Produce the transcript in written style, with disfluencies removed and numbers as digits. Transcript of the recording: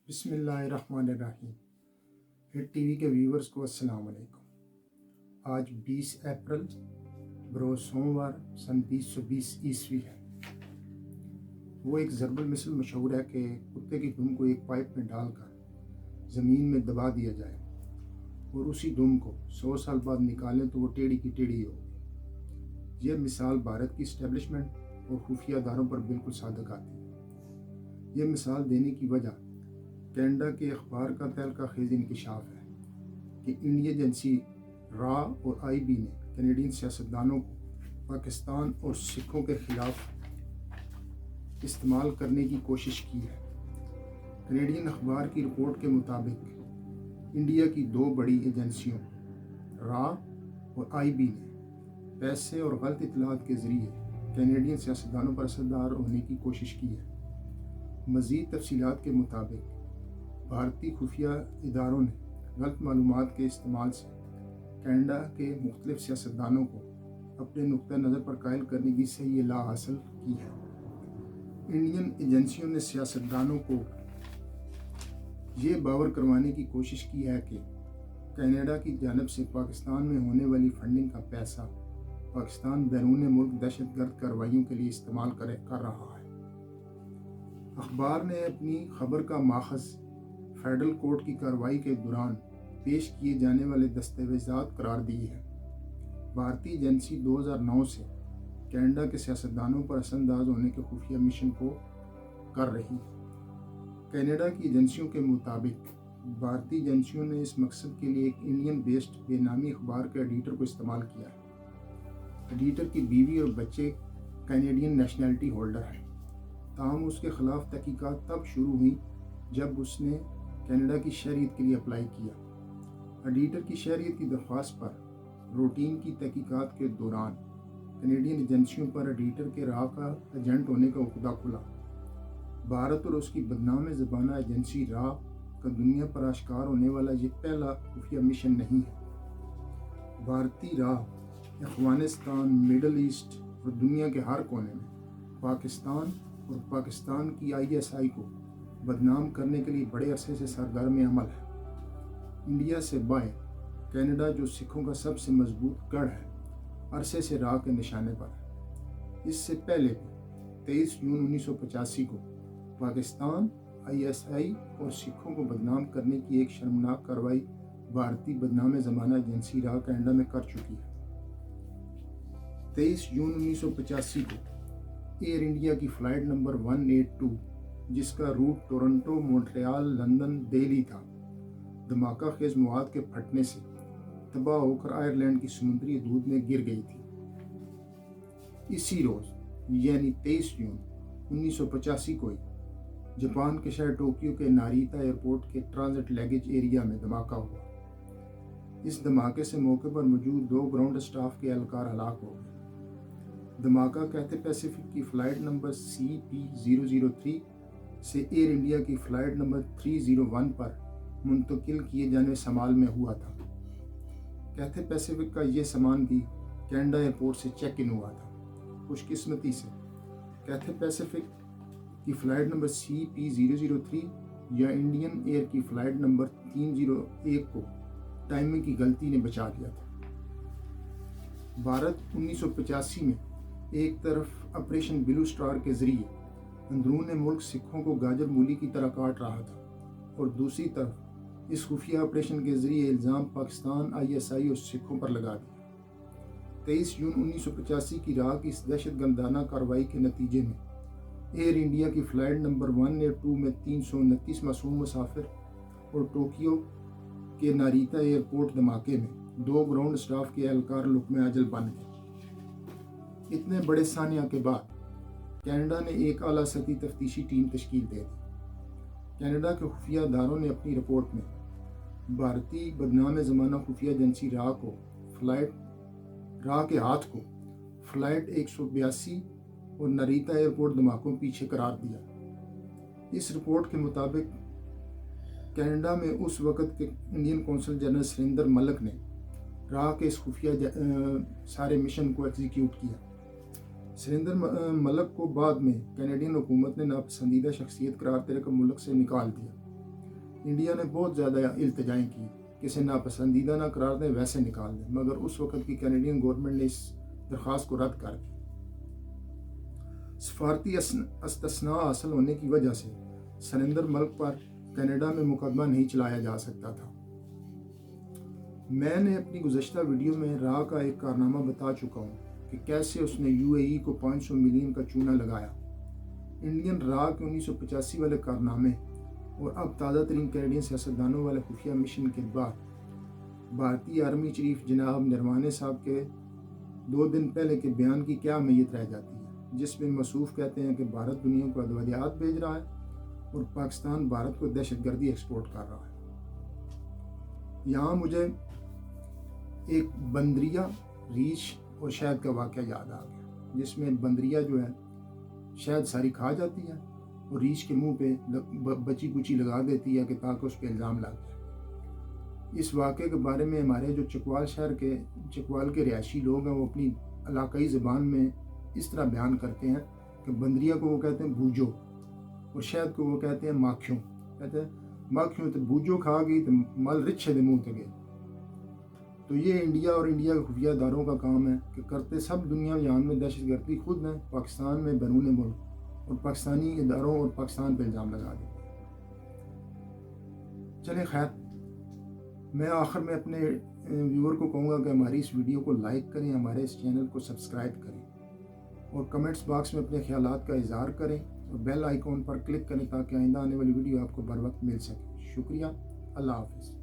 بسم اللہ الرحمن الرحیم۔ ہٹ ٹی وی کے ویورز کو السلام علیکم۔ آج 20 اپریل بروز سوموار سن 2020 ہے۔ وہ ایک ضرب المثل مشہور ہے کہ کتے کی دم کو ایک پائپ میں ڈال کر زمین میں دبا دیا جائے اور اسی دم کو 100 سال بعد نکالیں تو وہ ٹیڑھی کی ٹیڑھی ہوگی۔ یہ مثال بھارت کی اسٹیبلشمنٹ اور خفیہ اداروں پر بالکل صادق آتی ہے۔ یہ مثال دینے کی وجہ کینیڈا کے اخبار کا تہلکہ خیز انکشاف ہے کہ انڈیا ایجنسی را اور آئی بی نے کینیڈین سیاستدانوں کو پاکستان اور سکھوں کے خلاف استعمال کرنے کی کوشش کی ہے۔ کینیڈین اخبار کی رپورٹ کے مطابق انڈیا کی دو بڑی ایجنسیوں را اور آئی بی نے پیسے اور غلط اطلاعات کے ذریعے کینیڈین سیاستدانوں پر اثردار ہونے کی کوشش کی ہے۔ مزید تفصیلات کے مطابق بھارتی خفیہ اداروں نے غلط معلومات کے استعمال سے کینیڈا کے مختلف سیاستدانوں کو اپنے نقطہ نظر پر قائل کرنے کی صحیح اطلاع حاصل کی ہے۔ انڈین ایجنسیوں نے سیاستدانوں کو یہ باور کروانے کی کوشش کی ہے کہ کینیڈا کی جانب سے پاکستان میں ہونے والی فنڈنگ کا پیسہ پاکستان بیرون ملک دہشت گرد کارروائیوں کے لیے استعمال کر رہا ہے۔ اخبار نے اپنی خبر کا ماخذ فیڈرل کورٹ کی کارروائی کے دوران پیش کیے جانے والے دستاویزات قرار دی ہے۔ بھارتی ایجنسی 2009 سے کینیڈا کے سیاستدانوں پر اثر انداز ہونے کے خفیہ مشن کو کر رہی ہے۔ کینیڈا کی ایجنسیوں کے مطابق بھارتی ایجنسیوں نے اس مقصد کے لیے ایک انڈین بیسڈ بے نامی اخبار کے ایڈیٹر کو استعمال کیا ہے۔ ایڈیٹر کی بیوی اور بچے کینیڈین نیشنلٹی ہولڈر ہیں، تاہم اس کے خلاف تحقیقات تب شروع ہوئی جب اس نے کینیڈا کی شہریت کے لیے اپلائی کیا۔ ایڈیٹر کی شہریت کی درخواست پر روٹین کی تحقیقات کے دوران کینیڈین ایجنسیوں پر ایڈیٹر کے راہ کا ایجنٹ ہونے کا عقدہ کھلا۔ بھارت اور اس کی بدنام زبانہ ایجنسی راہ کا دنیا پر آشکار ہونے والا یہ پہلا خفیہ مشن نہیں ہے۔ بھارتی راہ افغانستان، مڈل ایسٹ اور دنیا کے ہر کونے میں پاکستان اور پاکستان کی ISI کو بدنام کرنے کے لیے بڑے عرصے سے سرگرم عمل ہے۔ انڈیا سے باہر کینیڈا، جو سکھوں کا سب سے مضبوط گڑھ ہے، عرصے سے راہ کے نشانے پر ہے۔ اس سے پہلے بھی 23 جون 1985 کو پاکستان ISI اور سکھوں کو بدنام کرنے کی ایک شرمناک کارروائی بھارتی بدنام زمانہ ایجنسی راہ کینیڈا میں کر چکی ہے۔ 23 جون 1985 کو ایئر انڈیا کی فلائٹ نمبر 182 جس کا route Toronto, Montreal, London, Delhi تھا، دھماکہ خیز مواد کے پھٹنے سے تباہ ہو کر آئرلینڈ کی سمندری حدود میں گر گئی تھی۔ اسی روز یعنی 23 جون 1985 کو ہی جاپان کے شہر ٹوکیو کے ناریتا ایئرپورٹ کے ٹرانزٹ لیگیج ایریا میں دھماکہ ہوا۔ اس دھماکے سے موقع پر موجود 2 گراؤنڈ اسٹاف کے اہلکار ہلاک ہو گئے۔ دھماکہ کیتھے پیسیفک کی فلائٹ نمبر CP003 سے ایئر انڈیا کی فلائٹ نمبر 301 پر منتقل کیے جانے سامان میں ہوا تھا۔ کیتھے پیسیفک کا یہ سامان بھی کینیڈا ایئرپورٹ سے چیک ان ہوا تھا۔ خوش قسمتی سے کیتھے پیسیفک کی فلائٹ نمبر CP003 یا انڈین ایئر کی فلائٹ نمبر 301 کو ٹائمنگ کی غلطی نے بچا لیا تھا۔ بھارت 1985 میں ایک طرف آپریشن بلو سٹار کے ذریعے اندرون ملک سکھوں کو گاجر مولی کی طرح کاٹ رہا تھا اور دوسری طرف اس خفیہ آپریشن کے ذریعے الزام پاکستان ISI اور سکھوں پر لگا دیا۔ 23 جون 1985 کی راہ کی اس دہشت گردانہ کارروائی کے نتیجے میں ایئر انڈیا کی فلائٹ نمبر 182 میں 329 معصوم مسافر اور ٹوکیو کے ناریتا ایئرپورٹ دھماکے میں 2 گراؤنڈ اسٹاف کے اہلکار لقمہ اجل بن گئے۔ اتنے بڑے سانحہ کے بعد کینیڈا نے ایک اعلیٰ سطحی تفتیشی ٹیم تشکیل دے دی۔ کینیڈا کے خفیہ اداروں نے اپنی رپورٹ میں بھارتی بدنام زمانہ خفیہ ایجنسی راہ کے ہاتھ کو فلائٹ 182 اور ناریتا ایئرپورٹ دھماکوں پیچھے قرار دیا۔ اس رپورٹ کے مطابق کینیڈا میں اس وقت کے انڈین قونصل جنرل سریندر ملک نے راہ کے اس خفیہ سارے مشن کو ایگزیکیوٹ کیا۔ سریندر ملک کو بعد میں کینیڈین حکومت نے ناپسندیدہ شخصیت قرار دے کر ملک سے نکال دیا۔ انڈیا نے بہت زیادہ التجائیں کی کہ اسے ناپسندیدہ نہ قرار دیں، ویسے نکال دیں، مگر اس وقت کی کینیڈین گورنمنٹ نے اس درخواست کو رد کر دیا۔ سفارتی استثناء حاصل ہونے کی وجہ سے سرندر ملک پر کینیڈا میں مقدمہ نہیں چلایا جا سکتا تھا۔ میں نے اپنی گزشتہ ویڈیو میں را کا ایک کارنامہ بتا چکا ہوں کہ کیسے اس نے UAE کو 500 ملین کا چونا لگایا۔ انڈین را کے 1985 والے کارنامے اور اب تازہ ترین کینیڈین سیاستدانوں والے خفیہ مشن کے بعد بھارتی آرمی چیف جناب نروانے صاحب کے 2 دن پہلے کے بیان کی کیا اہمیت رہ جاتی ہے، جس میں موصوف کہتے ہیں کہ بھارت دنیا کو ادویات بھیج رہا ہے اور پاکستان بھارت کو دہشت گردی ایکسپورٹ کر رہا ہے۔ یہاں مجھے ایک بندریا، ریچھ اور شہد کا واقعہ یاد آ گیا، جس میں بندریا جو ہے شہد ساری کھا جاتی ہے اور ریچھ کے منہ پہ بچی کچی لگا دیتی ہے کہ تاکہ اس پہ الزام لگ جائے۔ اس واقعے کے بارے میں ہمارے جو چکوال کے رہائشی لوگ ہیں وہ اپنی علاقائی زبان میں اس طرح بیان کرتے ہیں کہ بندریا کو وہ کہتے ہیں بوجو اور شہد کو وہ کہتے ہیں ماکھیوں۔ کہتے ہیں ماکھیوں تو بوجو کھا گئی تو مل رچھے دے منہ تے گئے۔ تو یہ انڈیا اور انڈیا کے خفیہ اداروں کا کام ہے کہ کرتے سب دنیا جہان میں دہشت گردی خود ہیں، پاکستان میں بیرون ملک، اور پاکستانی اداروں اور پاکستان پہ الزام لگا دیتے ہیں۔ چلیں خیر، میں آخر میں اپنے ویور کو کہوں گا کہ ہماری اس ویڈیو کو لائک کریں، ہمارے اس چینل کو سبسکرائب کریں اور کمنٹس باکس میں اپنے خیالات کا اظہار کریں اور بیل آئیکن پر کلک کریں تاکہ آئندہ آنے والی ویڈیو آپ کو بر وقت مل سکے۔ شکریہ، اللہ حافظ۔